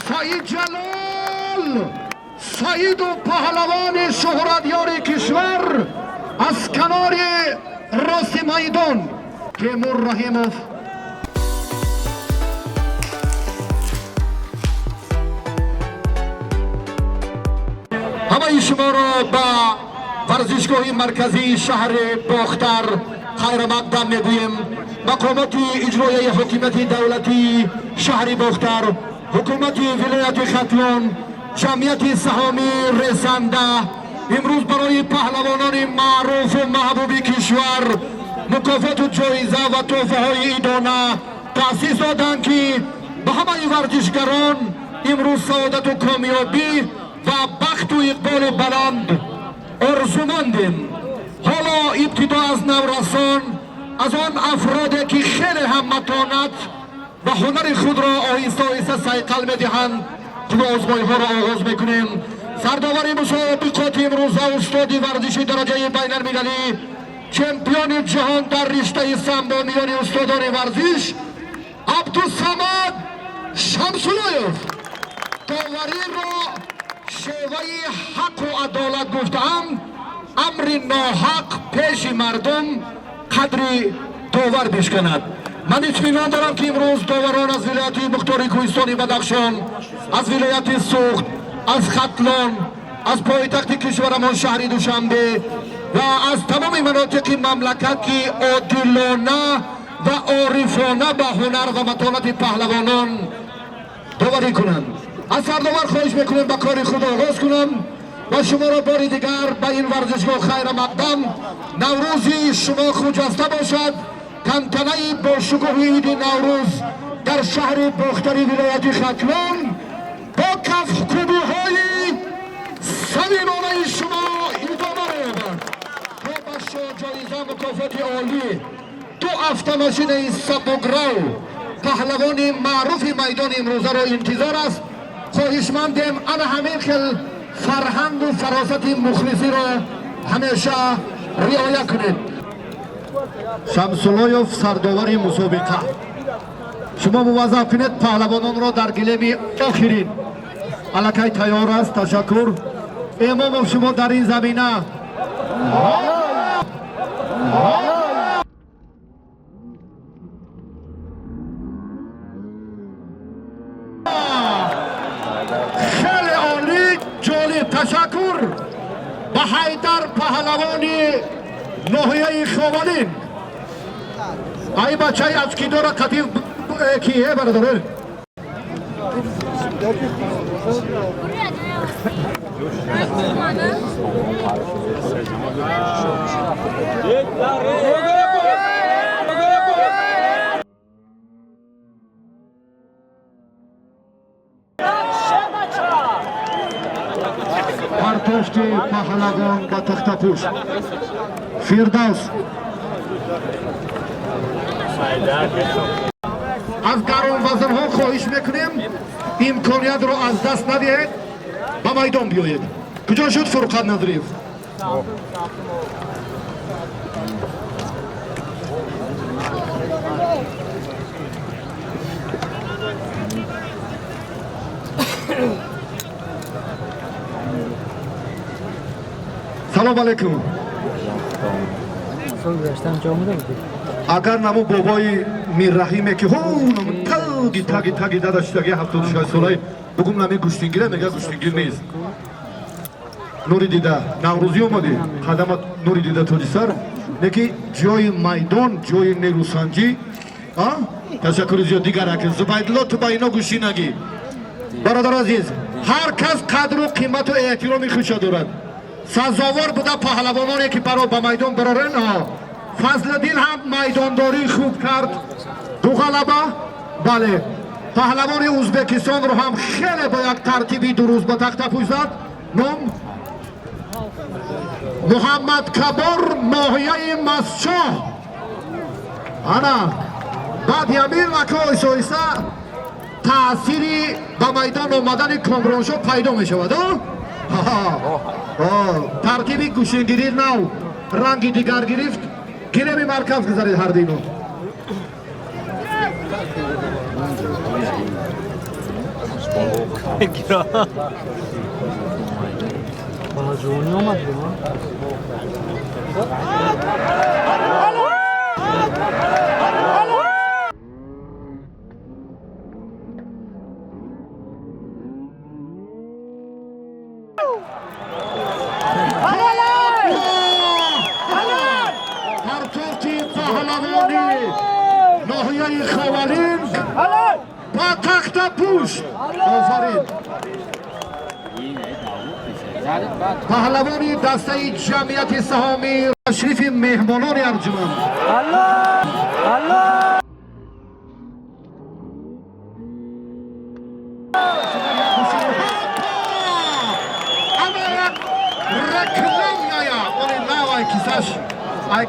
سعید جلال سعید و پهلوان شهرتیار کشور از کنار راست میدان تیمور رحیموف. همه شما را با ورزشگاه مرکزی شهر باختر خیر مقدم میگوییم. مقامات اجرایی حکومت دولتی شهر باختر، حکومت ولایت ختلان، جمعیت سهامی رسنده امروز برای پهلوانان معروف و محبوب کشور مکافات و جایزه و تحفه های ایدانه تأسیس دادند که به همه ورزشگران امروز سعادت و کامیابی و بخت و اقبال بلند آرزومندیم. حالا ابتدا از نورسان، از آن افرادی که خیلی هم متانت و هنر خود را آهسته آهسته صیقل میدهند آزمایش ها را آغاز میکنیم. سرداور مسابقات امروز استاد ورزشی درجه بین المللی، چمپیون جهان در رشته سامبو میان استادان ورزش عبدالصمد شمسولایف، داوری را شیوه حق و عدالت گفتم، امر ناحق پیش مردم قدری داور بشکند. من اطمینان دارم که امروز داوران از ولایت مختار کوهستان بدخشان، از ولایت سوخت، از ختلان، از پایتخت کشورمان شهر دوشنبه و از تمام مناطق مملکت که عادلانه و عارفانه به هنر و متانت پهلوانان داوری کنند. از سرداور خواهش میکنیم به کار خود آغاز کنم و شما را بار دیگر به این ورزشگاه خیر مقدم. نوروزی شما خجسته باشد. تنتنه با شکوه عید نوروز در شهر باختر ولایت ختلان با کف کوبی‌های صمیمانه شما ادامه می‌یابد تا بخش جایزه مکافات عالی 2 افت سبک‌رو پهلوان معروف میدان امروزه را انتظار است. خواهشمندیم انا همین خیل فرهنگ و فراست مخلصی را همیشه رعایت کنید. شمسولایف سرداور مسابقه، شما موظف کنید پهلوانان را در گلیم آخرین الکی تیار است. تشکر. امام شما در این زمینه خیلی عالی، جالب. تشکر به حیدر پهلوان ناحیه خاولین. ای بچه از کی داره کتیف کیه برادره؟ پرتوشت پهلوان با تختپوش فردوس. از گرم وزن ها خواهش میکنیم امکانیت رو از دست ندهید، به میدان بیایید. کجا شد فرقت نظریف؟ سلام علیکم. اگر نمو بابای میر رحیمه که تاگی داداشتگی 76 ساله بگم نمی گوشتینگیره، میگه گوشتینگیر نیست. نوری دیده نوروزی اومدی خدمات نوری دیده توجی سر نکی جای میدان جای نیروسنجی. تشکر زیاد دیگر اکن زبایدلا تو با اینا گوشی نگی. برادر عزیز، هر کس قدر و قیمت و احترامی خوش دارد. سزاوار بوده پهلوانانی که برای با میدان برارن. فضلالدین هم میدانداری خوب کرد، 2 غلبه. بله، پهلوان ازبکستان رو هم خیلی با یک ترتیبی درست با تختپوش زد. نام محمد کبار ناحیه مسچاه. انا بعد یمین وکای سویسته تأثیری به میدان آمدن کامرانشو پیدا می شود. ترکیبی گوشنگیری نو رنگی دیگر گرفت. گیرمی مرکز گذارید هر دینو. بگیرم باجونی اومد ما ناحیه خوالین با تخت پوشت آفرین پهلوانی دسته جمعیت سهامی تشریف مهمانان ارجمند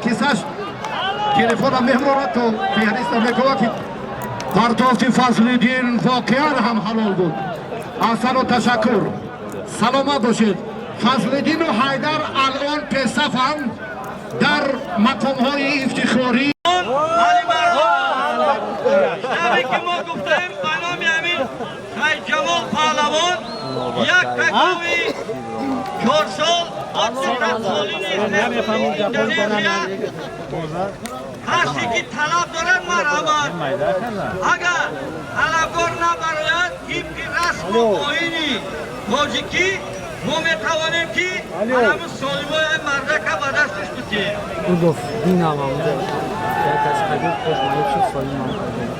کیسش تلفن مهمانات تو فهرست میگوید که پرداخت فضل‌الدین واقعا هم حلال بود. احسان و تشکر. سلامت باشید. فضل‌الدین و حیدر الان پیش‌صفند در مقام‌های افتخاری. شبی که ما گفتیم بنام همین شیخ جمال پهلوان یک تکاوی 4 سال 800 سالی نیست اندونزیا هستی که طلب دارد مرحمت اگر طلبگار نبراید طبق رسم و آیین تاجیکی ما میتوانیم که علم سالمای مردک به دستش بتیم او گفت دینم هم ده یک از قدیر خوشمایه چی سالیم هم کنیم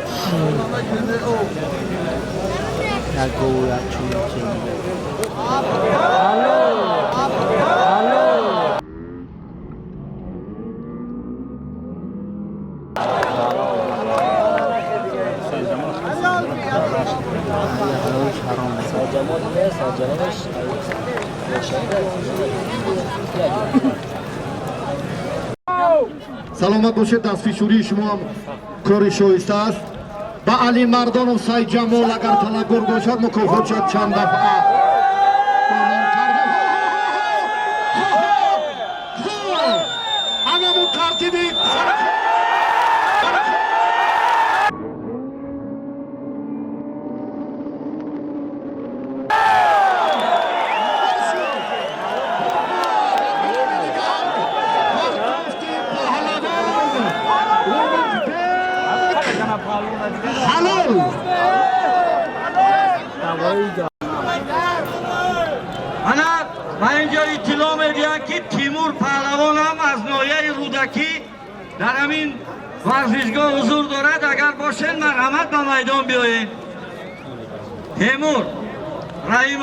یک گوه یک چون یکی سلامت باشید. دستفشوری شما هم کار شایسته است. با علی مردان و سید جمال اگر طلبگار باشد مکافات شد چند دفعه همون ترتیبی من اینجا اطلاع میدیم که تیمور پهلوان هم از ناحیه رودکی در همین ورزشگاه حضور دارد. اگر باشین مرحمت به میدان بیایید. تیمور رحیم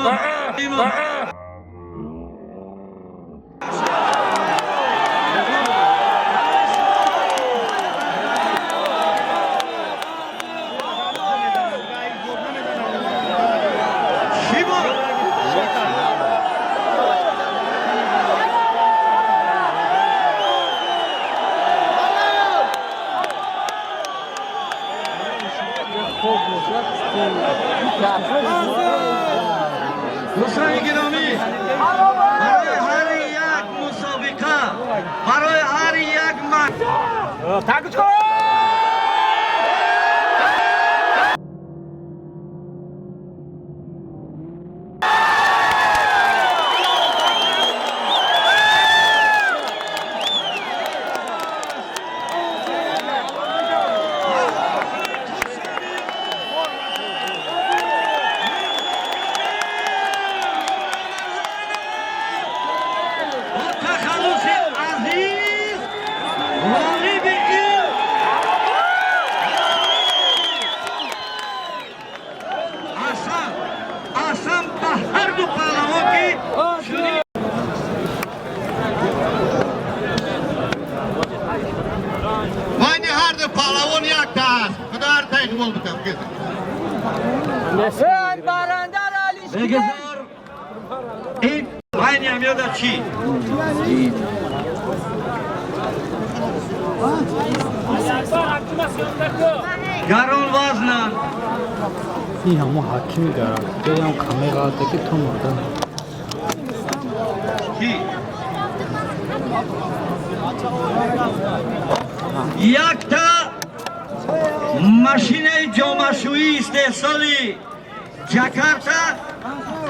دوستان گرامی برای هر یک مسابقه برای هر یک ماتش پهلوان یک دست خدا هر تایی دول بکنم برنده علی بگذار این بینی هم یاد چی؟ گران وزنن این همون حکیمی دارد بگم کامیرا که تو مردم کی؟ یک تا ماشین جامعشویی استحصالی جاکارتا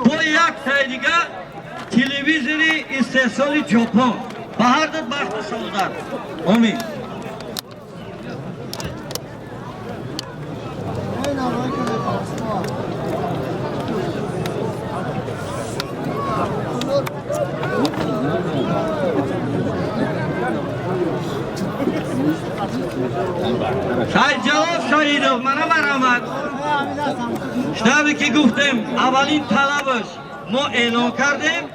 با یک تای دیگه تلویزیونی استحصال ژاپن به هر دو بخت سعادت امید سعید جواب شاهیدov منم برآمد شنوی که گفتیم اولین طلبش ما اعلان کردیم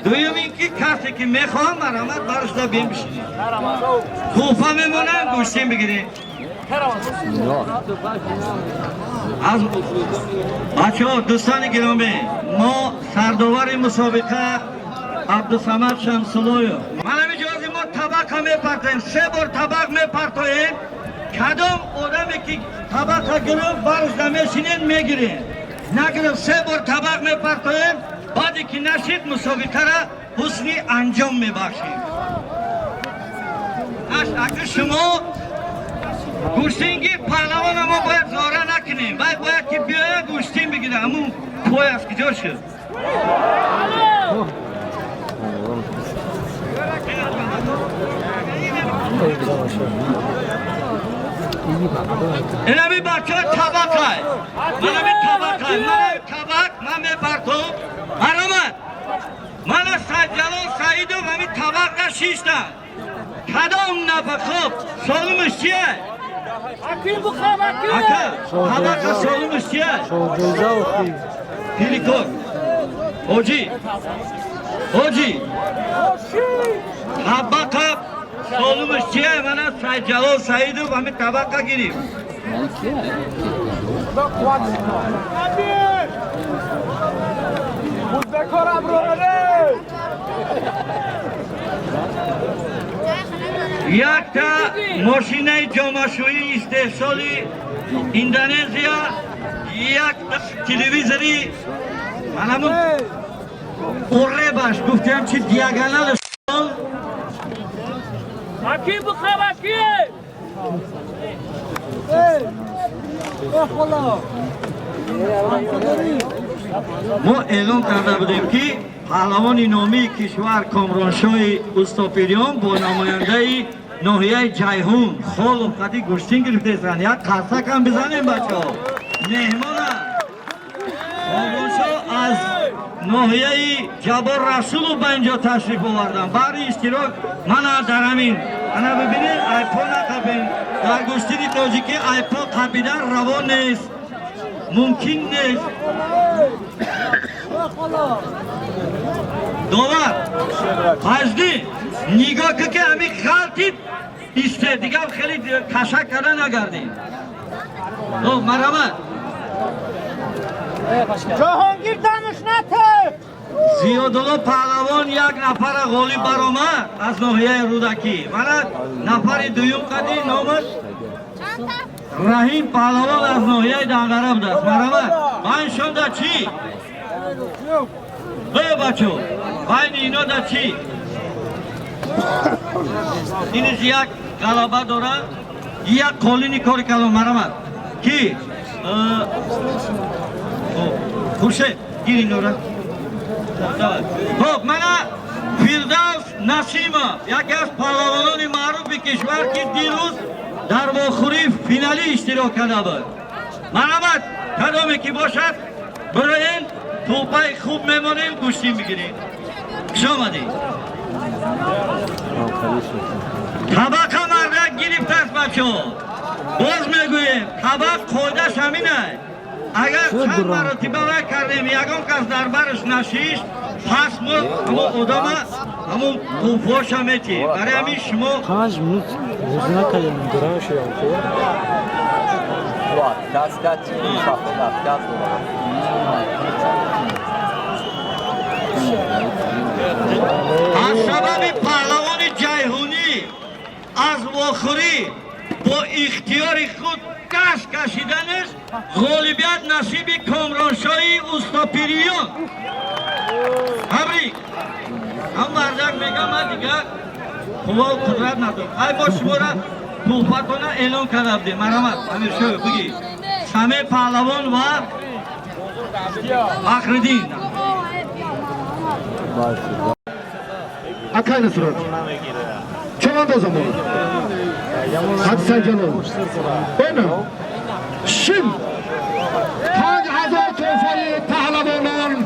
دویم اینکه کسی که میخوام برآمد برش دا بیم بشینیم توفه میمونم گوشتیم بگیریم از بچه ها دوستان گرامی ما سرداور مسابقه عبدالصمد شمسلوی من هم اجازه ما طبق میپرتیم 3 بار طبق میپرتیم کدام آدمی که طبق گرفت برش نمیشینین میگیرین نگرفت 3 بار طبق میپرتیم بعدی که نشید مسابقه را حسنی انجام میبخشیم اگر شما گوشتینگی پهلوان ما باید زاره نکنیم باید که بیاید گوشتین بگیره همون پای از کجا شد این همی بچه ها طبق های من همی طبق های من میپرتم برآمد من از سجلال سعید و همی طبق را شیشتم کدام نفر خوب سالمش چیه؟ طبق سالمش چیه؟ پیلیکور اوجی طبق سالمش چیه؟ من از سجلال سعید و همی طبق را گیریم یک تا ماشینه جامعشویی استحصالی اندونزیا یک تا تلویزیونی من همون اوره باش گفتیم چی دیاگانال Aqui بخواب aqui! ما اعلام کرده بودیم که پهلوان نامی کشور کامرانشاه استاپیریان با نماینده ناحیه جیهون خال و قدی گوشتین گرفته سن یک قصه کم بزنیم بچه ها مهمان کامرانشاه از ناحیه جبار رسول رو به اینجا تشریف آوردن برای اشتراک من در همین انا ببینید ایپا نقبین در گوشتین تاجیکی ایپا قبیدن روان نیست ممکن نیست داور حجدی نگاه که همی خلطی ایسته دیگه خیلی تشک کرده نگردیم مرحمت جهانگیر دانش نته زیادالله پهلوان یک نفر غالب برآمد از ناحیه رودکی من نفر دویم قدی نامش رحیم پهلوان از ناحیه دنگره بوده است مرحمت من شده چی؟ بچه بین اینا در چی؟ این یک غلبه داره یک قالینی کاری کردم مرحمت کی؟ خوشه گیر این داره خب من فردوس نسیمه یکی از پهلوانان معروف کشور که دیروز در واخوری فینالی اشتراک کرده بود مرحمت کدامی که باشد براین توپای خوب میمانیم گوشتیم بگیریم کش آمدیم طبق مرد گرفته است بچه ها باز میگوییم طبق قایدش همینه اگر چند مراتبه وی کردیم یکم کس در برش نشیشت پس ما همون آدم همون توفاش هم میتیم برای همین شما 5 minut روزونه کردیم دران شدیم از سبب پهلوان جیهونی از واخوری با اختیار خود دست کشیدنش غالبیت نصیب کامرانشاهی استاپیریان تبریک هم بردک میگم من دیگه قوا و قدرت ندارم ای با شما را توفتانه اعلان کرده بودیم مرحمت امیر شوی بگی سمه پهلوان و Fakhriddin. Akayna surat. Chavandoz amon. Hadisa jalol. Bena. Shin. 5000 توفای پهلوانان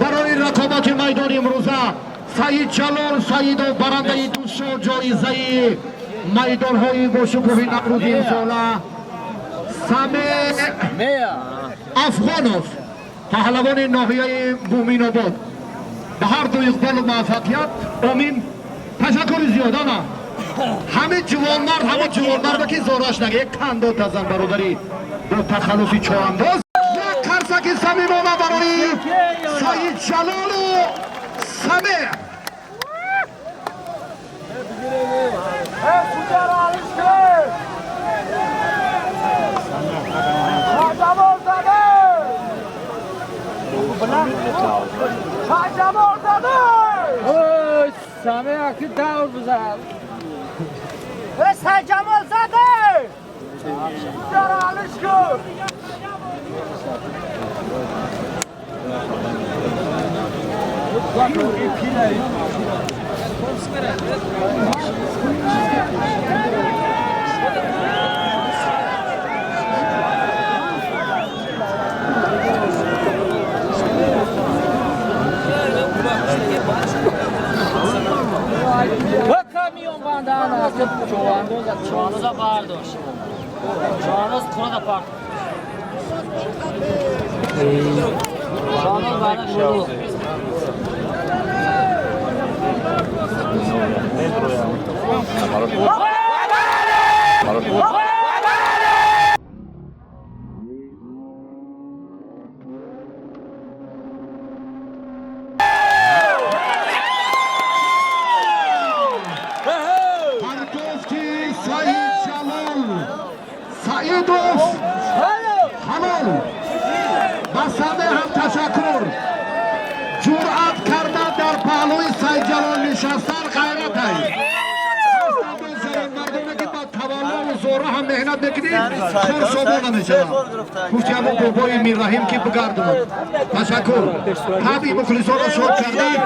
برای رقابت میدان امروزه سعید جلال سعید و برنده دوشو جایزه میدان های گوشکوهی نمروز امساله سمیع افغانوف پهلوان ناحیه بومین آباد به هر دو اقبال و موفقیت امین تشکر زیادانه همه جوانمرد که زاراش نگه یک کندات ازن برادری با تخلصی چوانداز یک کرسک صمیمانه برای سعید جلال و سمیع سمیع که دور بزن سرجمال زده درالش کن کامیون باندن است چوانوز برداشت چوانوز خود پاک چوانوز برداشت شروع سعیدوف حلال بسنده هم تشکر جرأت کردن در پهلوی سعید جلال نشستن غیرت است مردمی که با توالا و زوره هم مهنت بکنید خور شما نمیشه گفتی همون بابای میررحیم که بگردم تشکر همین مخلصان را شد کردی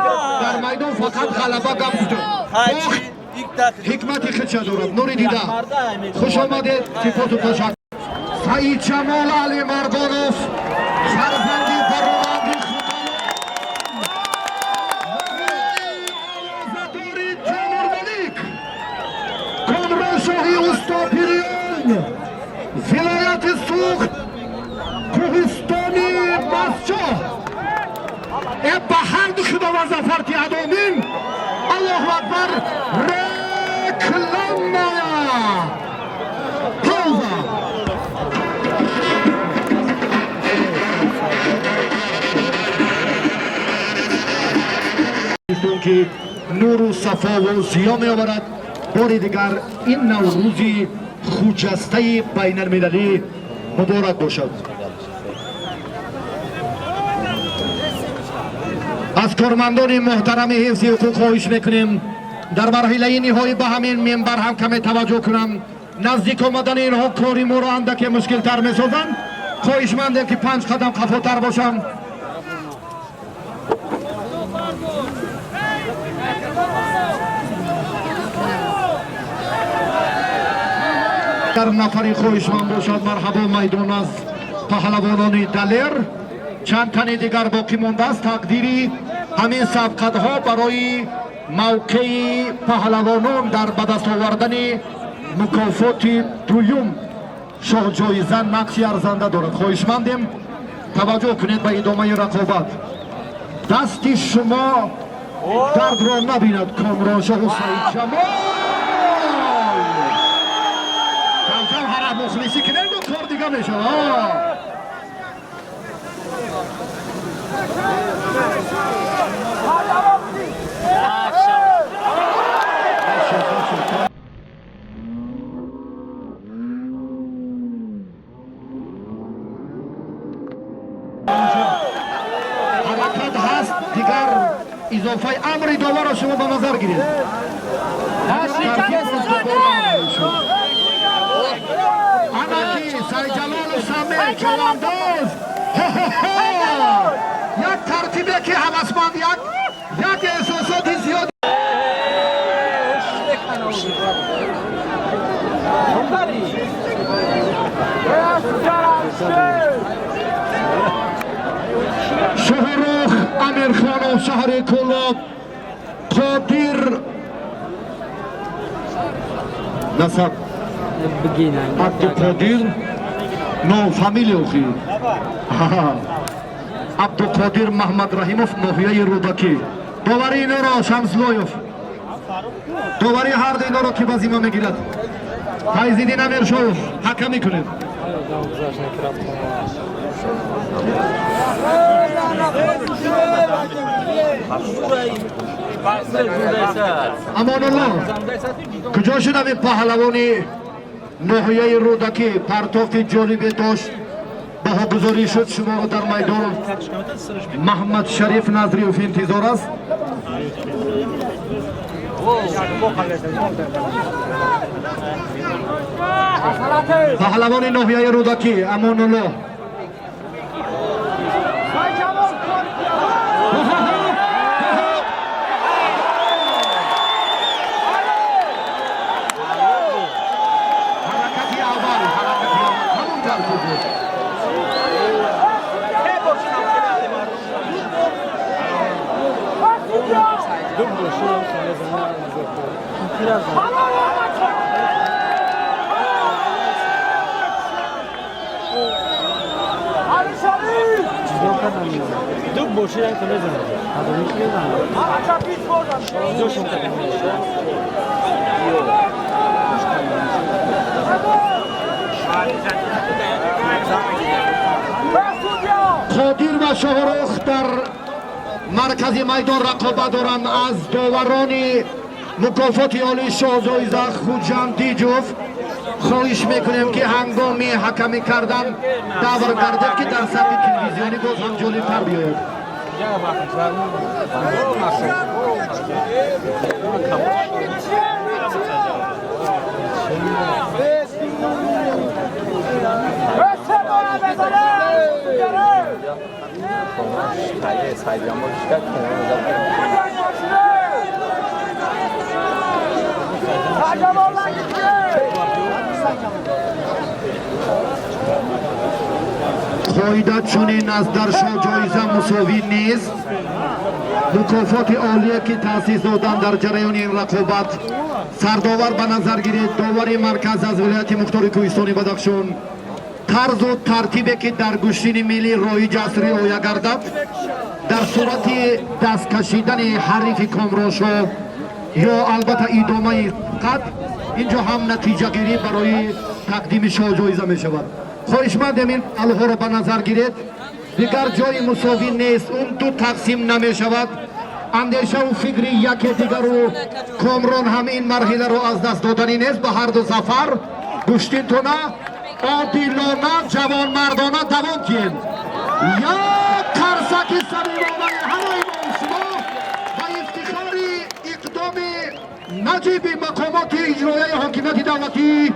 در میدان فقط غلبه گم کجا حکمتی خدشه دارد نوری دیده خوش آمده صفات و تشکر سعید جمال علی مردانوف فرزندی فرماندی آزاداری جمهور ملیک کامران شاهی استا پیریان ولایت سوخت کوهستانی مسجد به حمد خدا و زفرتی ادامین الله اکبر رکلام پاوزا که نور و صفا و ضیا می آورد باری دیگر این نوروزی خجسته بین المللی مبارک باشد از کارمندان محترم حفظ حقوق خواهش میکنیم در مرحله نهایی به همین منبر هم کمی توجه کنم نزدیک آمدن اینها کاری ما را اندک مشکل تر می سازند خواهشمندم که 5 قدم خفاتر باشم در نفری خواهشمند باشد مرحبا میدان از پهلوانان دلیر چند تن دیگر باقی مانده است تقدیری همین سبقت ها برای موقع پهلوانان در به دست آوردن مکافات دویم شاه جایزه نقشی ارزنده دارد خواهشمندیم توجه کنید به ادامه رقابت دست شما درد را نبیند کامران شاه و سعید جمال کمتر هر مخلصی کنید و کار دیگه میشه حرکت هست دیگر اضافه امر داور را شما به نظر گیرید انکی سعید جلال و سمیع چوانداز یک ترتیبه که حوثمند یک احساسات زیاد شهرخ امیرخان و شهر کلاب قادر نصب بگینن عبدالقادر نو فامیلی اوخی عبدالقادر محمد رحیموف نوحیه رودکی دوباره اینو را شمسلویف دوباره هر دینا را که بازیما میگیرد فایزیدین امیرشوف حکم میکنه امان الله کجا شدم این پهلوانی نوحیه رودکی پرتافت جالبی داشت بها گذاری شد شما را در میدان محمد شریف نظریوف انتظار است پهلوان نوحیه رودکی امان الله دو بوشی رنگ کنه زنه آدمی که قادر و شهرخ در مرکز میدان رقابت دارند از داوران مکافات عالی شاهزایزه خوجند دیجوف خواهش میکنیم که هنگامی حکمی کردن دور گردد که در سطح تلویزیونی باز هم جالب‌تر بیاید. قاعدت چنین از در شاه جایزه مساوی نیست. مکافات عالیه که تأسیس دادن در جریان این رقابت سرداور به نظر گیرید داور مرکز از ولایت مختار کوهستان بدخشان طرز و ترتیبی که در گشتین ملی رایج است رعایت گردد در صورت دست کشیدن حریف کامرانشاه یا البته ادامه قد اینجا هم نتیجه گیری برای تقدیم شاه جایزه می شود. خواهشمندم این الها را به نظر گیرید. دیگر جای مساوی نیست، اون دو تقسیم نمی شود. اندیشه و فکری یکی دیگر و کامران هم این مرحله رو از دست دادنی نیست. به هر دو سفر گشتین تونه عادلانه جوان مردانه دوام کن یا ترسک صمیمانه همه امام شما و افتخار اقدام نجیب مقامات اجرایی حاکمیت دولتی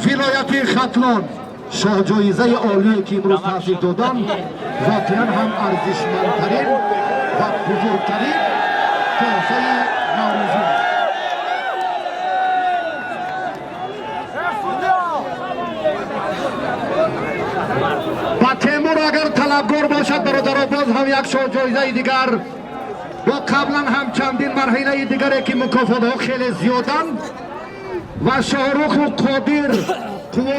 ولایت ختلان شاه جایزه عالی که امروز تحصیل دادن واقعا هم ارزشمندترین و بزرگترین تحفه نوروزی. با تیمور اگر طلبگار باشد برادر باز هم یک شاه جایزه دیگر و قبلا هم چندین مرحله دیگری که مکافات ها خیلی زیادن و شاهرخ و قادر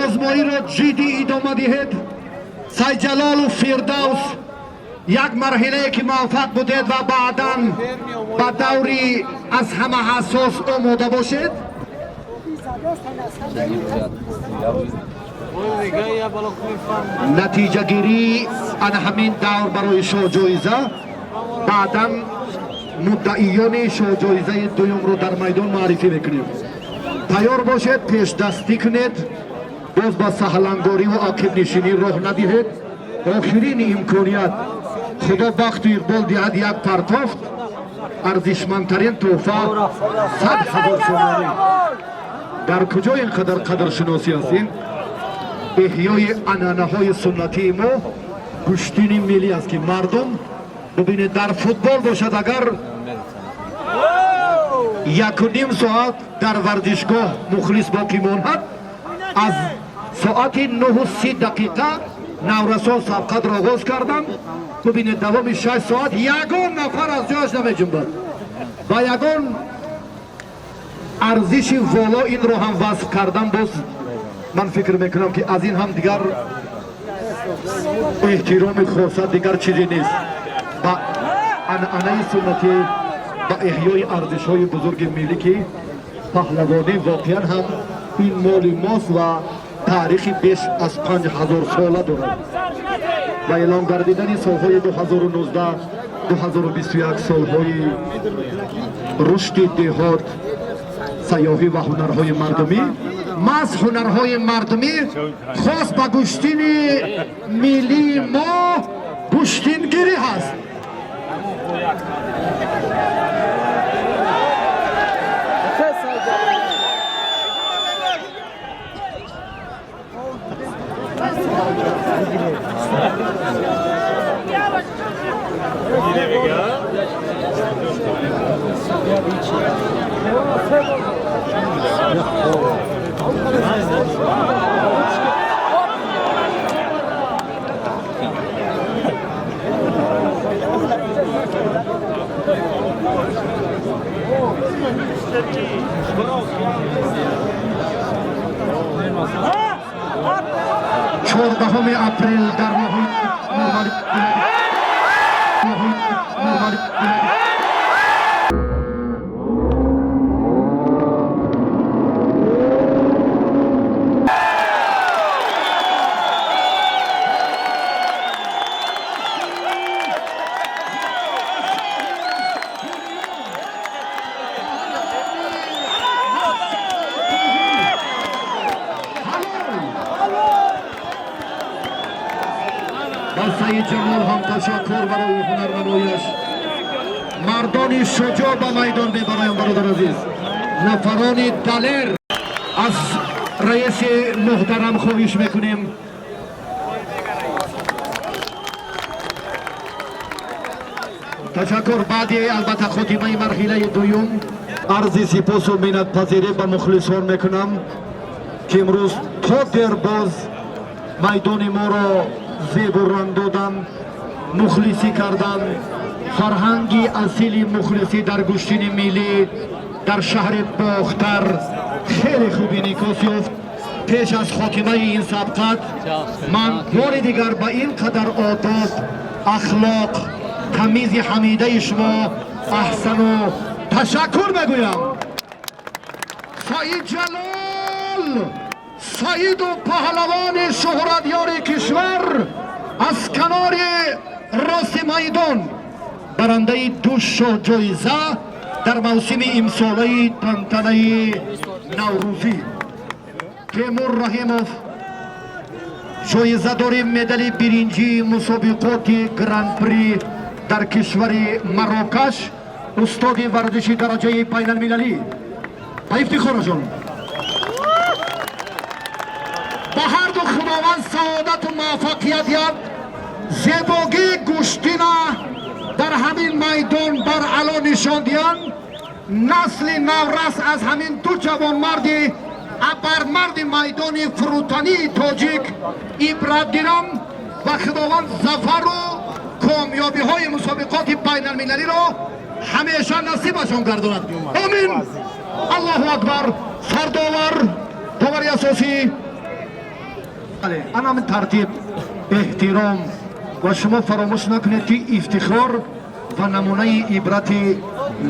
آزمایی را جدی ادامه دهید. سیدجلال و فردوس یک مرحله که موفق بودید و بعدا به دوری از همه حساس آماده باشید. نتیجه گیری ان همین دور برای شاه جایزه بعدا مدعیان شاه جایزه دوم رو در میدان معرفی میکنیم. تیار باشید، پیش دستی کنید، باز با سهلنگاری و عاقب نشینی راه ندهید. آخرین امکانیت خدا بخت و اقبال دهد یک پرتافت ارزشمندترین تحفه 100,000 سومانی. در کجا اینقدر قدر شناسی هستین؟ احیای عنعنه های سنتی ما گوشتین ملی است که مردم ببینید در فوتبال باشد اگر 1.5 ساعت در ورزشگاه مخلص باقی ماند از ساعت 9:30 نورسان سبقت را آغاز کردند ببینید دوام 6 ساعت یگان نفر از جایش نمیجنبد و یگان ارزش والا این رو هم وصف کردم باز من فکر میکنم که از این هم دیگر احترام خاص دیگر چیزی نیست و عنعنه سنتی و احیای ارزش های بزرگ ملی که پهلوانی واقعا هم این مال ماست و تاریخی بیش از 5000 ساله دارد و اعلام گردیدن سالهای 2019 2021 سالهای رشد دهات سیاحی و هنرهای مردمی ماس هنرهای مردمی خاص با گوشتین ملی ما گوشتینگیری هست چهاردهم اپریل در نهایی سید جمال هم تشکر برای هنرمندیش مردان شجاع به میدان میبرایم برادر عزیز نفران دلیر از رئیس محترم خواهش میکنیم تشکر بعدی البته خاتمه مرحله دوم عرض سپاس و منت پذیری به مخلصان میکنم که امروز تا دیر باز میدان ما را زیب و رنگ دادن مخلصی کردن فرهنگی اصیلی مخلصی در گوشتین ملی در شهر باختر خیلی خوبی نکاس یافت پیش از خاتمه این سبقت من بار دیگر با این قدر آداب اخلاق تمیز حمیده شما احسن و تشکر بگویم سعید جلال سعید و پهلوان شهرتیار کشور از کنار راست میدان برنده 2 جایزه در موسم امساله تنطنه نوروزی تیمور رحیموف جایزه دار مدال برنجی مسابقات گراند پری در کشور مراکش استاد ورزشی درجه بین المللی با افتخار جان با هر دو خداوند سعادت و موفقیت یاد زیباگی گوشتینا در همین میدان بر علا نشان دیان نسل نورس از همین 2 جوان مردی ابرمرد میدان فروتنی تاجیک عبرت گیرم و خداوند ظفر و کامیابی های مسابقات بین المللی را همیشه نصیبشان گرداند آمین الله اکبر داوری اساسی انا ترتیب احترام و شما فراموش نکنید که افتخار و نمونه عبرت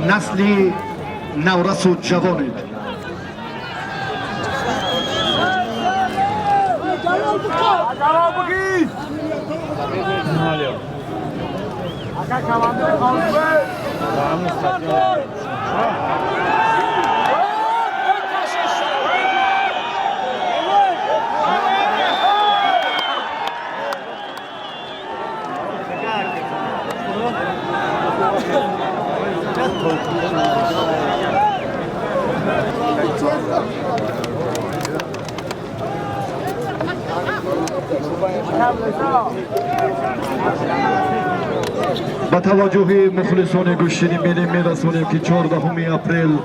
نسل نورس و جوانید با توجه مخلصان گوشتنی ملی میرسانیم که 14 اپریل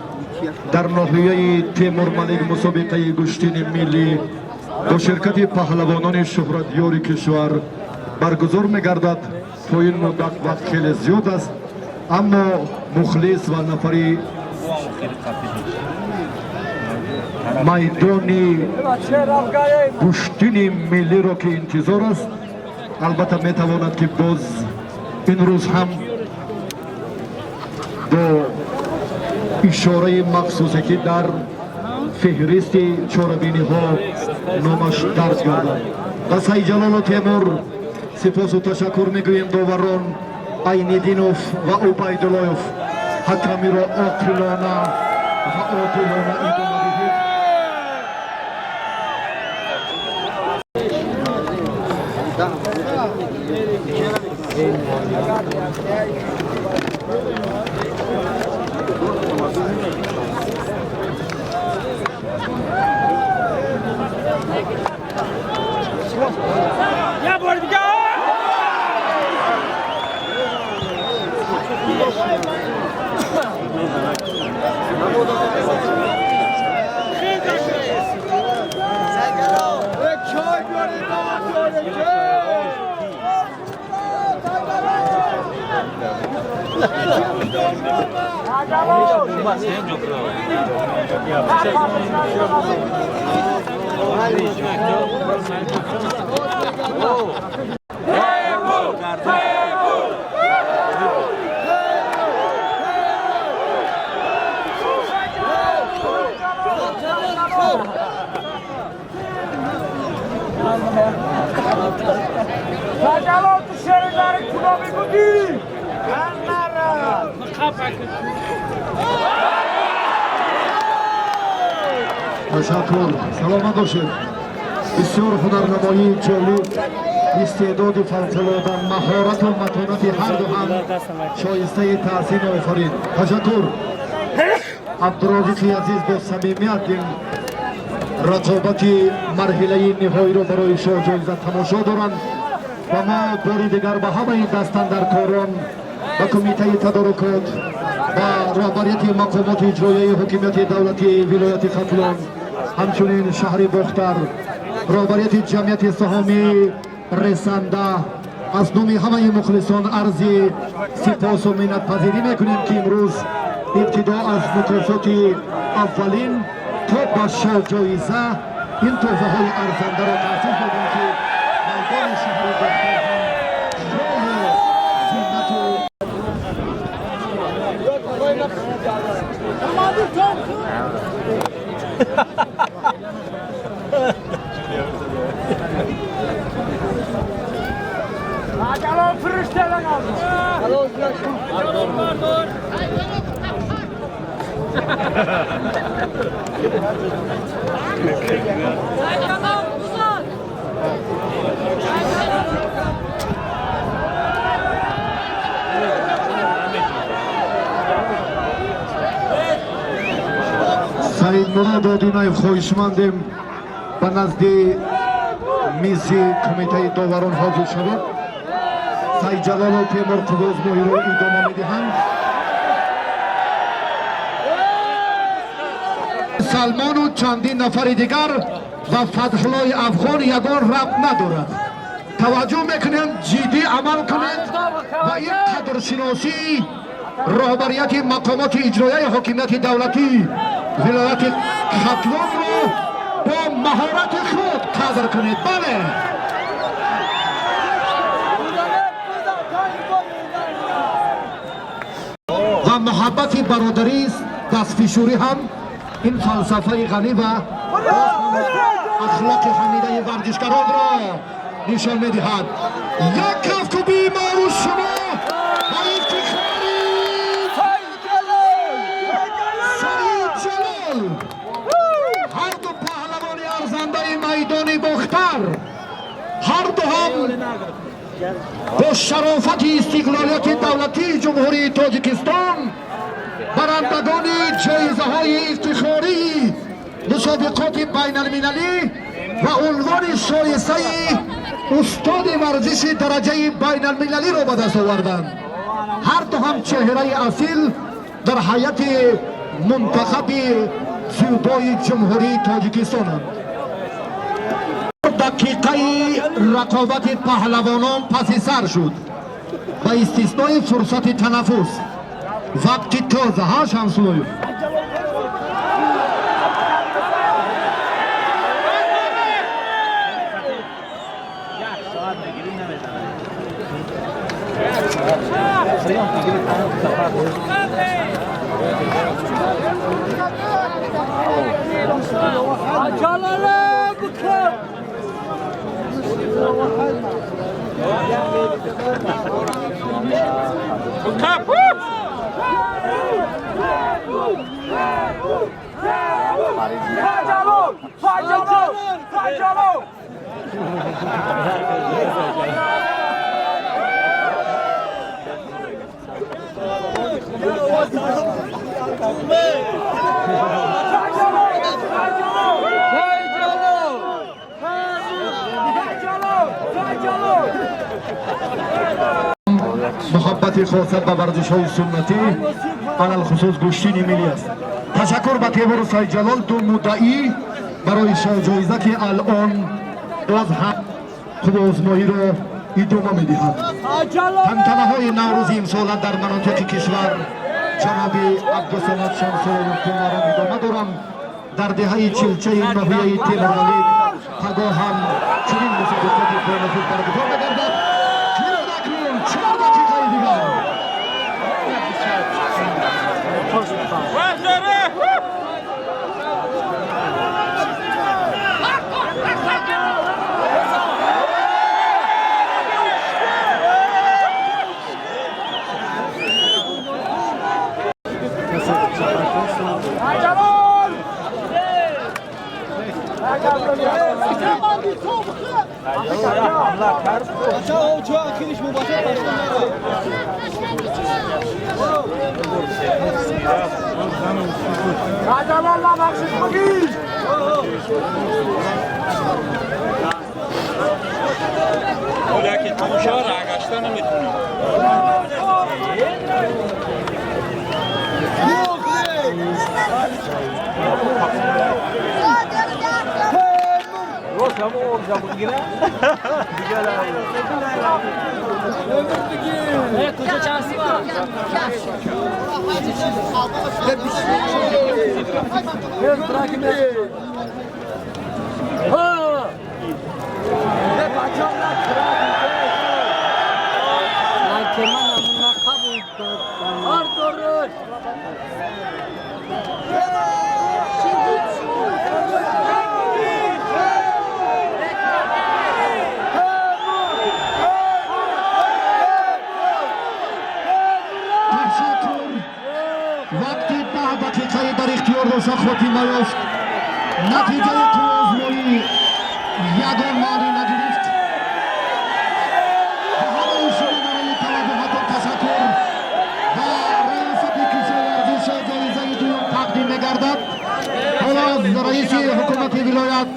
در ناحیه تیمور ملیک مسابقه گوشتنی ملی با شرکت پهلوانان شهرتیار کشور برگزار می‌گردد. تا این مدت وقت خیلی زیاد است، اما مخلص و نفری میدانی گوشتنی ملی را که انتظار است، البته میتواند که باز این روز هم با اشاره مخصوصی که در فهرست چاربینی ها نامش درج گردد. و سعید جلال و تیمور سپاس و تشکر میگوییم. داوران عین‌الدینوف و عبیداللهوف حکمی را عاقلانه و عادلانه ادامه دهید. تشکر. سلامت باشید. بسیار هنرنمایی جالب، استعداد فوق‌العاده، مهارت و متانت هر دو هم شایسته تحسین آفرین. تشکر. عبدالرازق عزیز با صمیمیت این رقابت مرحله نهایی را برای شاه جایزه تماشا دارند و ما باری دیگر به همه دستاندرکاران و کمیته تدارکات و رهبریت مقامات اجرایی حکومت دولتی ولایت ختلان، همچنین شهر بختر، رهبریت جمعیت سهامی رسنده، از نام همه مخلصان عرض سپاس و منت پذیری میکنیم که امروز ابتدا از مکافات اولین تا به شاه جایزه این تحفه های ارزنده را تحصیل دادیم که میدان شهر بختر سعید مراد آدینایف خواهشمندیم به نزد میز کمیته داوران حاضر شود. سعید جلال و تیمور قدوز ماهی را ادامه میدهند. سلمان و چندین نفر دیگر و فتح‌الله افغان یگان ربط ندارد. توجه میکنیم، جدی عمل کنید و این قدرشناسی رهبریت مقامات اجرایی حکومت دولتی ولایت ختلان رو با مهارت خود قدر کنید. بله، و محبت برادری است، دستفشاری هم این فلسفه غنی و اخلاق حمیده ورزشکاران را نشان میدهد. یک کفکوبی معروف شما و افتخاری سعید جلال، هر دو پهلوان ارزنده میدان بختر، هر دو هم با شرافت استقلالیت دولتی جمهوری تاجیکستان برندگان جایزه های افتخاری مسابقات بین المللی و عنوان شایسته استاد ورزش درجه بین المللی را به دست آوردند. هر دو هم چهره اصیل در هیئت منتخب زیودای جمهوری تاجیکستان. دقیقه رقابت پهلوانان پس سر شد با استثنای فرصت تنفس. وقتی تازه ها شمسوی محبت خاص به ورزش های سنتی علل خصوص گوشتین ملی است. تشکر به تیمور سید جلال دو مدعی برای جایزه که الان باز هم خوب آزمایی را ادامه می‌دهند. تنتنه های نوروز امسال در مناطق کشور جناب عبدالصمد شمس‌الدین را ادامه دارم. در دهه چلچه ناحیه تیمورملک پگاه هم چنین مسابقاتی پرنفوذ برگزار می‌گردد. 4 دقیقه دیگر که تماشا را اگشته نمیتونیم. وقتی 10 دقیقه در اختیار داشت خاتمه یافت. نتیجه آزمایی یگان معنی نگرفت. به همه شما برای توجهتان تشکر و ریاست کشور ورزش جایزه دوم تقدیم می‌گردد. حالا از رئیس حکومت ولایت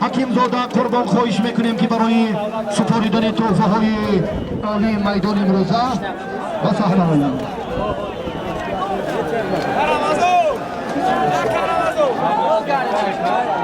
حکیم زاده قربان خواهش میکنیم که برای سپاریدن تحفه های عالی میدان امروزه و صحنه آیند. Karamazov!